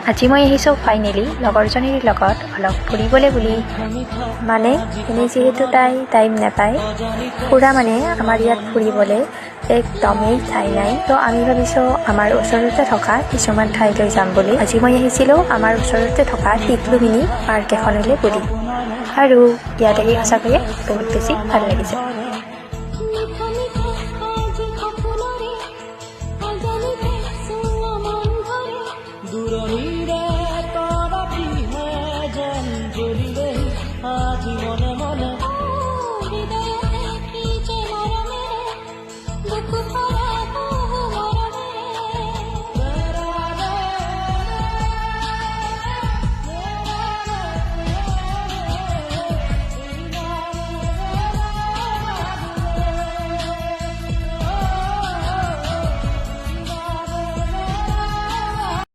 আজি মই আহিছোঁ ফাইনেলি লগৰজনীৰ লগত অলপ ফুৰিবলৈ বুলি। মানে এনেই যিহেতু তাই টাইম নাপায়, ফুৰা মানে আমাৰ ইয়াত ফুৰিবলৈ একদমেই ঠাই নাই। তো আমি ভাবিছোঁ আমাৰ ওচৰতে থকা কিছুমান ঠাইলৈ যাম বুলি। আজি মই আহিছিলোঁ আমাৰ ওচৰতে থকা টিকলু মিনি পাৰ্ক এখনলৈ বুলি, আৰু ইয়াত আহি সঁচাকৈয়ে বহুত বেছি ভাল লাগিছে।